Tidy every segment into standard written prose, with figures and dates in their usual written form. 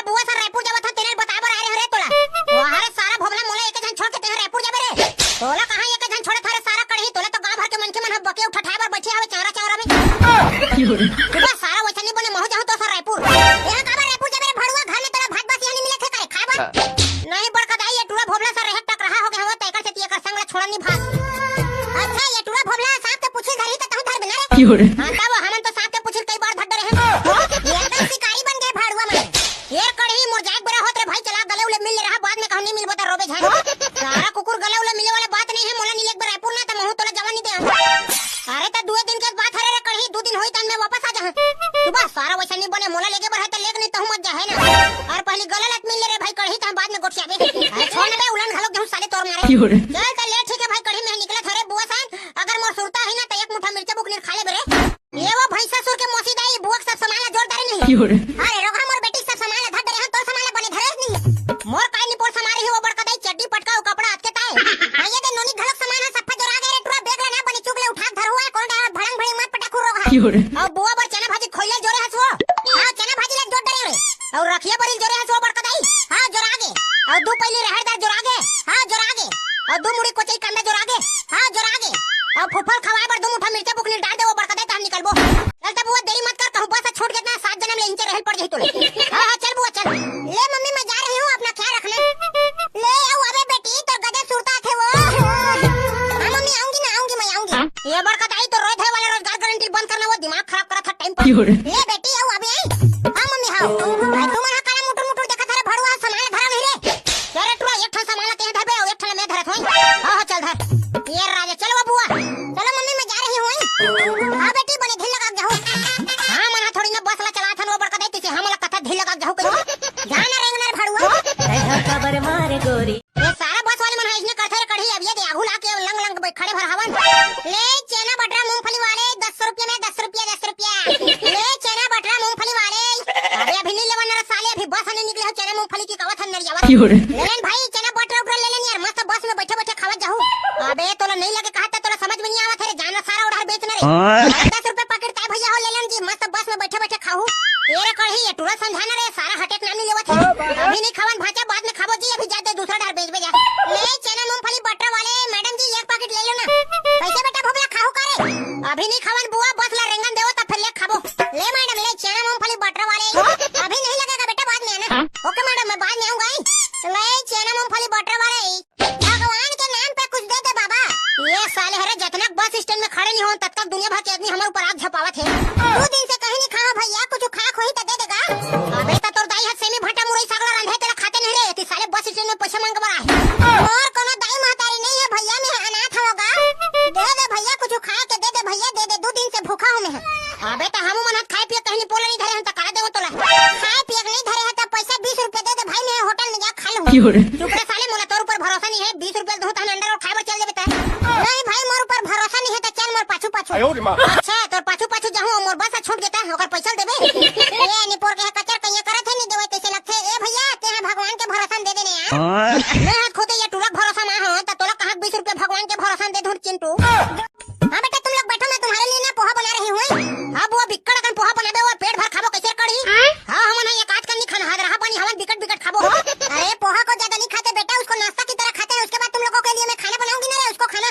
बुआ सर रायपुर जावत ह तेरे बताबर आ रे तोला वहां रे सारा भोगला मोला एक जन छोड़ के तेरे रायपुर जाबे रे तोला कहां एक जन छोड़े थारे सारा कढ़ी तोला तो गांव भर के मनके मन बके उठाए बर बैठे आवे चारा चारा में तोला सारा वैसा नहीं बने महु जाहु तो सर रायपुर यहां काबर रायपुर जाबे रे भड़ुआ घर में तोला भात बासी नहीं मिले थे करे खाबा नहीं बड़का दाई ये टूरा भोगला सर रह टक रहा हो गया हो तैकर से तिया कर संग छोड़ा नहीं भात अच्छा ये टूरा भोगला साहब के पूछी धरी त तहु धर बिना रे हां तब हमन तो साहब के पूछी कई बार धड्डे रहे एकदम शिकारी बन गए भाड़ुआ में ये कढ़ी मोर जाग बरा होत रे भाई चला गले उले मिल रहा बाद में कहनी मिलबो त रोबे झाड़ सारा कुकुर गले उले मिले वाला बात नहीं है मोला नीले एक बार रायपुर ना त महु तोला जवान नहीं दे अरे त 2 दिन के बाद हरे रे कढ़ी 2 दिन होई त मैं वापस आ जा तू बस सारा वैसा नहीं बने मोला लेके बर है त लेक नहीं त मत जा है ना और पहली गले लत मिल रे भाई कढ़ी त बाद में गोट जाबे छोड़ बे उलन घलो गेहूं साले तोर मारे चल त ले ठीक है भाई कढ़ी में निकला थारे बुआ सान अगर मोर सुरता है ना त एक मुठा मिर्चा बुकनीर खा ले बरे ये वो भैंसा सुर के मोसी दाई बुआ सब सामान जोरदार नहीं अरे रोगा मोर बेटी सब सामान धर दे तो सामान बने धरेस नहीं मोर काई नहीं पोर समारी है वो बड़का दाई चड्डी पटका ओ कपड़ा हाथ के ताए ये दे नोनी घलक सामान है सफा जोरा गए टुरा बेग ना बने चुगले उठा धर हुआ कौन भड़ंग भड़ी मत पटाखू रोगा और बुआ बर चना भाजी खोइले जोरे हसो हां चना भाजी ले जोर डरे और रखिया बरी जोरे हसो बड़का दाई हां जोर आगे और दो पहले रहरदार जोर आगे हां जोर आगे और दो मुड़ी कोचई कंडा जोर आगे हां जोर आगे और फुफल खवाए बर दो मुठा मिर्चा बुकनी डाल दे वो बड़का दाई त निकलबो चल त बुआ देरी मत कर कहूं बस छोड़ के ना 7 जन्म ले इंचे रहल पड़ जही तोले हां हां चल बुआ चल ले मम्मी मैं जा रही हूं अपना ख्याल रखना ले आओ अबे बेटी तो गधे सुरता थे वो हां मम्मी आऊंगी मैं आऊंगी ये बड़का दाई तो रोज है वाला रोजगार गारंटी बंद करना वो दिमाग खराब करा था टाइम पर ले बेटी आओ अबे हां मम्मी हां भाई तुम ना काला मुटुर मुटुर देखा थारे भड़ुआ सामान धरा नहीं रे तेरे टुरा एक ठन सामान के धरबे और एक ठन मैं धरत होई हां हां चल धर ये राजा चल वो बुआ चलो मम्मी मैं जा रही हूं हां बेटी बने ढील लगा जाओ हां मना थोड़ी ना बस ला चला थन वो बड़का देती से हमला कथा ढील लगा जाओ कहीं जाना रेंगनर भड़ुआ खबर मारे गोरी ये सारा बस वाले मन है इसने करथे कढ़ी अब ये दे आगू लाके लंग लंग खड़े भर हवन ले चना बटरा मूंगफली वाले 10 रुपए में 10 रुपया ले चना बटरा मूंगफली वाले अबे अभी नहीं लेवन रे साले अभी बस ने निकले हो चना मूंगफली की कवत नर जावा लेन भाई चना बटरा ऊपर ले लेनी यार मस्त बस में बैठे बैठे खावत जाहू अबे तोला नहीं लगे कहा था तोला समझ में नहीं आवत रे जाना सारा उधार बेचने रे 10 रुपए पैकेट ताई भैया हो ले लेन जी मस्त बस में बैठे बैठे खाहू ये कढ़ी ये टूरा समझाना रे सारा हटेक नाम नहीं लेवत अभी नहीं खावन भाचा बाद में खाबो जी अभी जाते दूसरा डार बेच बेजा ले चना मूंगफली बटरा वाले मैडम जी एक पैकेट ले लो ना कैसे बेटा भोगला खाहू करे अभी नहीं खावन बुआ बस ला रेंगन देवो तब फिर ले खाबो ले मैडम ले चना मूंगफली बटरा वाले अभी नहीं लगेगा बेटा बाद में आना ओके मैडम मैं बाद में आऊंगा ले चना मूंगफली बटरा वाले भगवान के नाम पे कुछ दे दे बाबा ये साले हरे जतना बस स्टैंड में खड़े नहीं हो तब तक दुनिया भर के आदमी हमारे ऊपर आग झपावत है 2 दिन से कहीं नहीं खाओ भैया कुछ खा खोई तो दे देगा अबे तो तोर दाई हाथ से में भटा मुरई सगड़ा रंधे तेरा खाते नहीं रे ती साले बस स्टैंड में पैसा मांग बरा और कोनो दाई महतारी नहीं है भैया मैं अनाथ होगा दे दे भैया कुछ खा के दे दे भैया दे दे 2 दिन से भूखा हूं मैं अबे तो हम मन खाए पिए कहीं पोला नहीं धरे हम तो करा देबो तोला खाए पिए नहीं धरे है तो पैसा 20 रुपए दे दे भाई मैं होटल में जा खा लूं चुप रे साले मोला तोर ऊपर भरोसा नहीं है 20 रुपए दो तो अंडर और खाए बर चल जेबे नहीं भाई मोर ऊपर भरोसा नहीं है तो चल मोर पाछू अच्छा तोर पाछू जाहू मोर बस छूट देता ओकर पैसा देबे ए निपोर के कचर कइया करत है नहीं देवे कैसे लगथे ए भैया ते भगवान के भरोसा दे देने यार मैं हाथ खोते या टूरक भरोसा ना हो त तोला कहां 20 रुपए भगवान के भरोसा दे धुर चिंटू हां बेटा तुम लोग बैठो मैं तुम्हारे लिए ना पोहा बना रही हूं हां बुआ बिक्कड़ कन पोहा बनाबे और पेट भर खाबो कैसे कड़ी हां हम ना ये काट कर नहीं खाना हाथ रहा पानी हवन बिकट बिकट खाबो अरे पोहा को ज्यादा नहीं खाते बेटा उसको नाश्ता की तरह खाते हैं उसके बाद तुम लोगों के लिए मैं खाना बनाऊंगी ना उसको खाना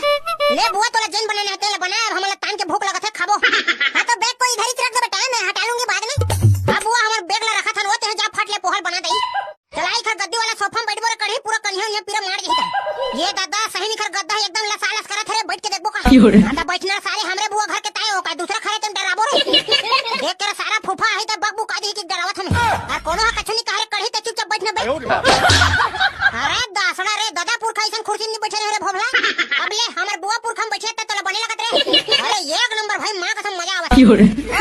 ले बुआ तोला जैन बनाने तेल बना हमला तान के भूख लगत है खाबो हां तो बैग को इधर ही रख दे बेटा मैं हटा लूंगी बाद में हां बुआ हमर बैग ला रखा था वो ते जा फट ले पोहल बना दई चलाई खर गद्दी वाला सोफा में बैठ बोले कढ़ी पूरा कन्हिया ने पीरा मार गई ये दादा सही नहीं खर गद्दा एकदम लसालस करत है बैठ के देखबो का दादा बैठना सारे हमरे बुआ घर के ताए हो का दूसरा खरे तुम डराबो रे देख कर सारा फूफा है त बब्बू का दी की डरावत हमें और कोनो हा कछु नहीं कहे कढ़ी त चुपचाप बैठना बैठ अरे दासड़ा रे दादा पुरखा ऐसन कुर्सी नहीं बैठे रे भोगला अब ले हमर बुआ पुरखा में बैठे त तोला बने लगत रे अरे एक नंबर भाई मां कसम मजा आवत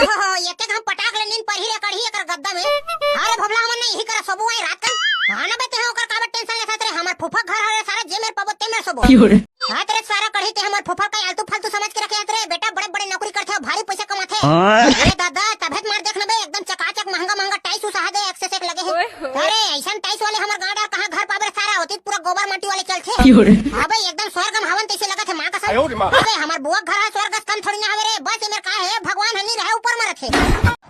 ओहो एक हम पटाक ले नींद पर ही रे कढ़ी एकर गद्दा में अरे भोगला हमन नहीं ही कर सबो आई रात का खाना बेते ओकर का टेंशन लेत रे हमर फूफा घर है सारा जे मेरे पबो ते मेरे सबो हां तेरे सारा कढ़ी ते हमर फूफा का आलतू फालतू समझ के रखे रे बेटा बड़े बड़े नौकरी करथे भारी पैसा कमाथे अरे दादा तबीयत मार देखना बे एकदम चकाचक महंगा महंगा टाइस उसा दे एक्सेस एक लगे है अरे ऐसन टाइस वाले हमर गांव कहां घर पावे सारा होती पूरा गोबर माटी वाले चलथे हां भाई एकदम स्वर्ग में हवन तैसे लगत है मां कसम अबे हमर बुआ घर है स्वर्ग स्थान थोड़ी ना हवे रे बस मेरे का है भगवान हनी रहे ऊपर में रखे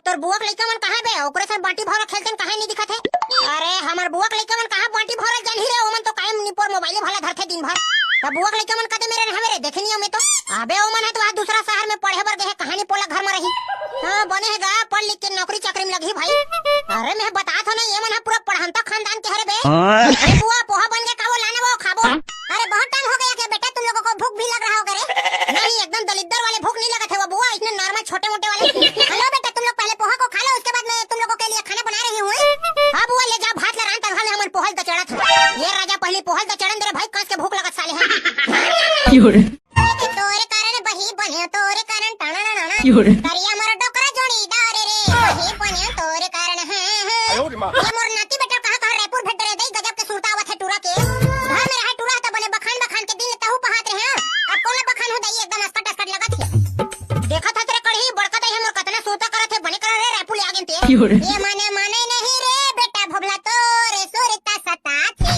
तोर बुआ के लइका मन कहां बे ओकरे से बाटी भर खेलतन कहां नहीं दिखत है तब बुआ लइका मन कदे मेरे रहवे रे देखनी में तो अबे ओ मन है तो दूसरा शहर में पढ़े बर गए कहानी पोला घर में रही। हां बने हैगा पढ़ लिख के नौकरी चाकरी में लगी भाई। अरे मैं बता था ना ये मन है पूरा पढ़ंता खानदान के हरे बे। अरे बुआ पोहा बन के खाओ लाने वो खाबो। अरे बहुत टाइम हो गया कि बेटा तुम लोगों को भूख भी लग रहा होगा रे। नहीं एकदम दलिद्दर वाले भूख नहीं लगा थे वो बुआ इसने नॉर्मल छोटे मोटे वाले। हेलो बेटा तुम लोग पहले पोहा को खा लो उसके बाद मैं तुम लोगों के लिए खाना बना रही हूं। हां बुआ ले जा भात ला रान तलहा में हमन पोहल द चढ़ा था। ये राजा पहले पोहल द चढ़न दे भाई कस के भूख लगत साले हां। तोरे कारण बही बने तोरे कारण टाणा नाना करिया मर डोकरा जोड़ी डारे रे बही बने तोरे कारण हां ये मोर नाती बेटा कहां रायपुर भेट रे दई गजब के सुरता आवत है टूरा के हां मेरा है टूरा त बने बखान बखान के दिन तहु पहात रे हां अब कोला बखान हो दई एकदम अस्कट अस्कट लगत है देखा था तेरे कढ़ी बड़का दई हमर कतना सुरता करत है बने कर रे रायपुर आ गेन ते ये माने नहीं रे बेटा भोबला तोरे सुरता सता थे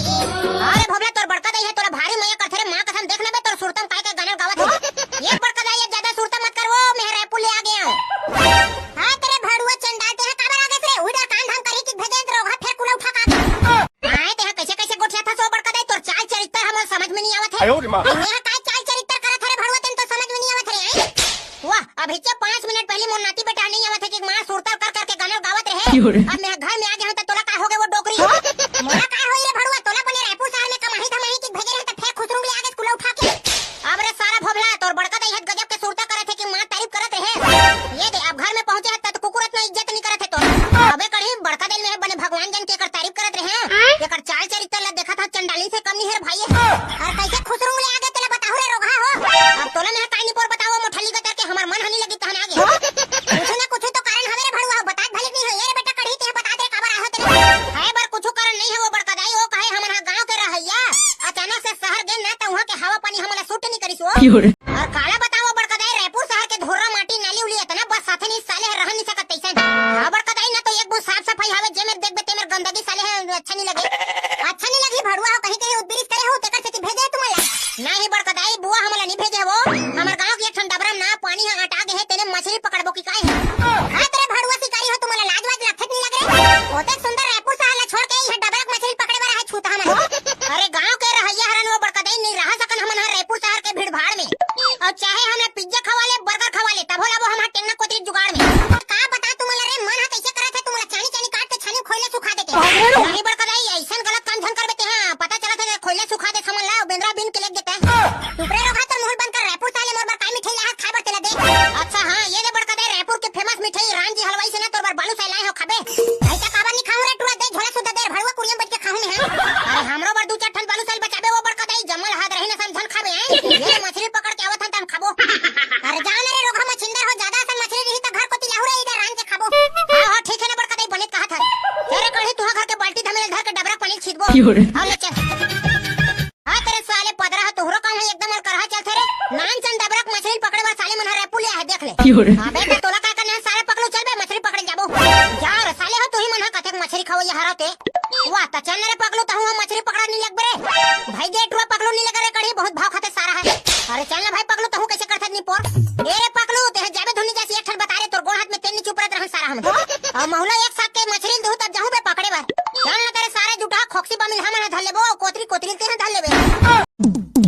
अरे भोबला तोर बड़का दई है तोरा भारी मया करथे रे मां कसम देखना बे तोर सुरतम काय के गाना गावत है ये बड़का दई ज्यादा सुरता मत कर वो मैं रायपुर ले आ गया हां तेरे भाड़ुआ चंडाते है काबर आ गए रे उधर कान धाम करी कि भेजे रोगा फेर कुला उठा का हां ते कैसे कैसे गोठिया था सो बड़का दई तोर चाल चरित्र हमर समझ में नहीं आवत है यहां काय चाल चरित्र करत रे भाड़ुआ तन तो समझ में नहीं आवत रे वाह अभी से 5 मिनट पहले मोर नाती बेटा नहीं आवत है कि मां सुरता कर करके गाना गावत रहे अब मैं घर में आ गया हूं तो तोला का हो गए वो डोकरी मोला का होई रे भाड़ुआ तोला बने रायपुर शहर में कमाही धमाही की भेजे रहे तो फेर खुसरूंग ले आगे कुला उठा के अब रे सारा भोबला तोर बड़का दई हद गजब के सुरता करत है कि मां तारीफ करत रहे ये दे अब घर में पहुंचे है तो कुकुरत में इज्जत नहीं करत है तो अबे कहीं बड़का दई में बने भगवान जन के कर तारीफ करत रहे ये कर चाल चरित्र ला देखा था चंडाली से कम नहीं है भाई और कैसे खुसरूंग ले आगे तोला बताओ रे रोगा हो अब तोला मैं काई नहीं पर बताओ मोठली गतर के हमर मन हनी लगी तहन आगे कुछ ना कुछ तो कारण हवे रे भड़ुआ बता भले नहीं हो ये रे बेटा कढ़ी ते बता दे खबर आ तेरे है बर कुछ कारण नहीं है वो बड़का दई वो कहे हमर गांव के रहैया अचानक से शहर गए ना तो वहां के हवा पानी हमला सूट नहीं करिस वो और काला बताओ बड़का दई रायपुर शहर के धोरा माटी नाली उली इतना बस साथे नहीं साले रह नहीं सकत तैसे हां बड़का दई ना तो एक बहुत साफ सफाई हवे जे में देख बे तेरे गंदगी साले है अच्छा नहीं लगी भड़ुआ कहीं कहीं उद्बिरिस करे हो तेकर से भेजे तुम्हारा नहीं बड़का दई बुआ हमला नहीं भेजे वो हमर गांव के एक ठंडा बरा ना पानी है आटा गए तेने मछली पकड़बो की काहे हां तेरे भड़ुआ शिकारी हो तुम्हारा लाज वाज लगत नहीं लग रे ओते सुंदर रायपुर शहर ला छोड़ के ये डबरा मछली पकड़े वाला है छूता हमन अरे गांव के रहैया हरन वो बड़का दई नहीं रह सकन हमन रायपुर शहर के भीड़ भाड़ में और चाहे हमने पिज्जा खवा ले बर्गर खवा ले तब होला वो हम टेंगना कोतरी जुगाड़ में का बता तुम्हारा रे मन है कैसे करत है तुम्हारा चानी चानी काट के छानी खोले सुखा देते नहीं बड़का दई ऐसन गलत काम धन कर देते हैं पता चला था खोले सुखा दे समझ ला बेंद्रा बिन के लग देता है टुकड़े रोगा तो मुंह बंद कर रायपुर साले मोर बड़का मिठाई ला खाबर चला दे अच्छा हां ये ले बड़का दई रायपुर के फेमस मिठाई रामजी हलवाई से ना तोर बालू से लाए हो खाबे ऐसा खाबर नहीं खाऊ रे टुरा दे झोला सुदा दे भड़ुआ कुड़ियम बैठ के खाऊ में है अरे हमरो बर दू चार ठन बालू साल बचाबे वो बड़का दई जमल हाथ रही ना समझन खाबे हैं ये मछली पकड़ के आवत हम खाबो अरे जान रे रोगा मछिंदर हो ज्यादा सन मछली रही तो घर को तिलाहू रे इधर रान के खाबो हां हां ठीक है ना बड़का दई बने कहा था तेरे कहीं तू घर के बाल्टी धमेल धर के डबरा पानी छीटबो हां ले चल हां तेरे साले पदरा तोहरो काम है एकदम और करहा चल रे नान चंद डबरा मछली पकड़े बर साले मन रायपुर ले है देख ले अबे तो तोला का करना सारे पकड़ो चल बे मछली पकड़े जाबो जा रे साले हो तू ही मन कथे मछली खाओ ये हराते वाह त चल रे पकड़ो त हम मछली पकड़ा नहीं लग बरे भाई गेट रो पकड़ो नहीं लग रे कड़ी बहुत भाव खाते सारा है अरे चल ना भाई पकड़ो त हूं कैसे करथे नहीं पोर ए रे पकड़ो ते जाबे धुनी जैसी एक ठन बता रे तोर गोड़ हाथ में तेल नहीं चुप रहत रह सारा हम और महुला एक साथ के मछली दहु तब जाहू बे पकड़े बार चल ना तेरे सारे जुटा खोक्सी बमिल हमन धर लेबो कोतरी कोतरी ते धर लेबे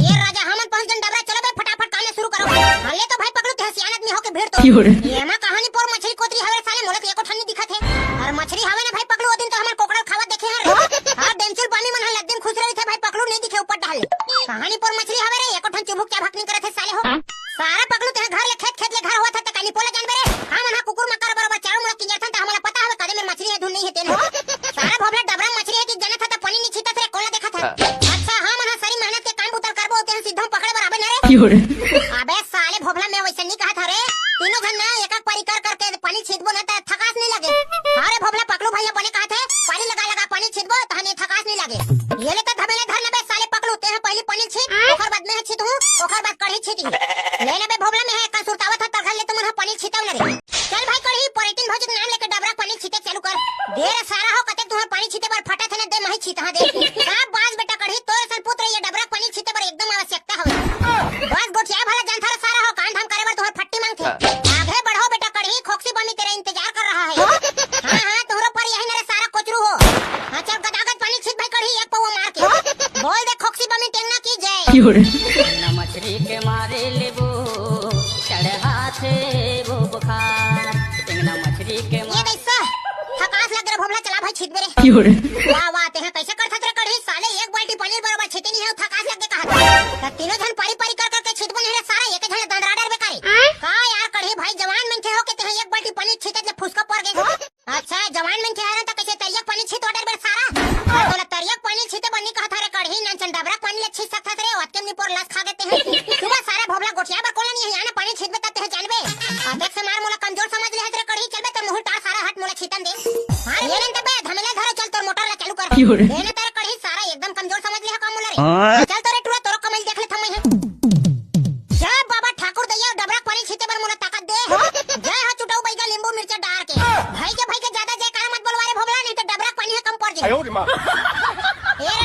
ये राजा हमन पहुंच जन डबरा चलो बे फटाफट काम शुरू करो हले तो भाई पकड़ो ते सियानत में होके भीड़ तो ये मा कहानी पर मछली कोतरी हवे साले मोला एको ठन नहीं दिखत है और मछली हवे ना भाई पकड़ो ओ दिन तो हमन कोकड़ा खावा देखे हैं हां डेंसिल पानी मन हल दिन खुश रही थे भाई पकड़ो नहीं दिखे ऊपर डाल कहानी पर मछली हवे रे एको ठन चुभुक क्या भक्नी करे थे साले हो सारा पकड़ो ते घर ले खेत खेत ले घर हुआ था त काली पोला जानबे रे हां मन कुकुर मकर बरोबर चारों मुड़ा किंजर था हमला पता हवे कदे में मछली है धुन नहीं है तेन सारा भोबला डबरा मछली है कि जने था त पानी नहीं छीता थे कोला देखा था अच्छा हां मन सारी मेहनत के काम उतर करबो ते सीधा पकड़े बराबर न रे अबे साले भोबला मैं वैसे नहीं कहा था रे तीनों जन ना एक एक परिकर करके पानी छीटबो ना त थकास नहीं लगे अरे भोबला पकड़ो भैया बने कहा थे पानी लगा लगा पानी छीटबो त हने थकास नहीं लगे ये ले त धबेले धर ना बे साले पकड़ो ते पहले पानी छीट ओकर बाद में छीटू ओकर बाद कढ़ी छीटी ले ना बे भोबला में है का सुरतावत था तगल ले तुम पानी छीटाव ना रे चल भाई कढ़ी पर्यटन भौजी के नाम लेके डबरा पानी छीटे चालू कर देर सारा हो कते तुम्हार पानी छीटे पर फटा थे ना दे मही छीटा दे सब बाज बेटा कढ़ी तोर सन पुत्र ये डबरा पानी छीटे पर एकदम आवश्यकता हवे बस गोटिया भला जान थारा सारा हो कान धाम करे बर तोहर फट्टी मांगथे आगे बढ़ो बेटा कढ़ी खोक्सी बमी तेरा इंतजार कर रहा है हां हां तोहरो पर यही मेरे सारा कोचरू हो हां चल गदागद पानी छीट भाई कढ़ी एक पवा मार के बोल दे खोक्सी बमी टेंगना की जय ना मछली के मारे लेबो चढ़ा थे वो बुखार टेंगना मछली के ये कैसा थकास लग रहा भोबला चला भाई छिट मेरे वाह वाह ते हैं कैसे कर सकते कढ़ी साले एक बाल्टी पनीर बराबर छिटे नहीं है थकास लग के कहा तीनों जन पारी पारी कर करके छिट बने सारा एक जन दंदराडर बेकारी का यार कढ़ी भाई जवान में थे हो के ते एक बाल्टी पनीर छिटे ले फुसका पड़ गई हो अच्छा जवान में थे तो कैसे तरियक पनीर छिट ऑर्डर बेर सारा बोला तरियक पनीर छिटे बनी कहा था रे कढ़ी नंचन डबरा पनीर अच्छी सकता रे वत के निपोर लस खा गए हैं सुबह सारा भोबला गोटिया पर कोला नहीं है याना पनीर छिट बेता है जानबे अबे से मार मोला कमजोर समझ ले रे कढ़ी चलबे तो मुंह टार सारा हट मोला छिटन दे हां ये नहीं तबे धमले धरो चल तोर मोटर ला चालू कर देने तेरे कढ़ी सारा एकदम कमजोर समझ ले काम मोला रे चल तोरे टुरा तोरो कमल देख ले थमई है जय बाबा ठाकुर दैया डबरा पानी छीते बर मोला ताकत दे जय हो चुटाऊ बैगा नींबू मिर्चा डार के भाई के ज्यादा जयकार मत बोलवा रे भोबला नहीं तो डबरा पानी है कम पड़ जाए ए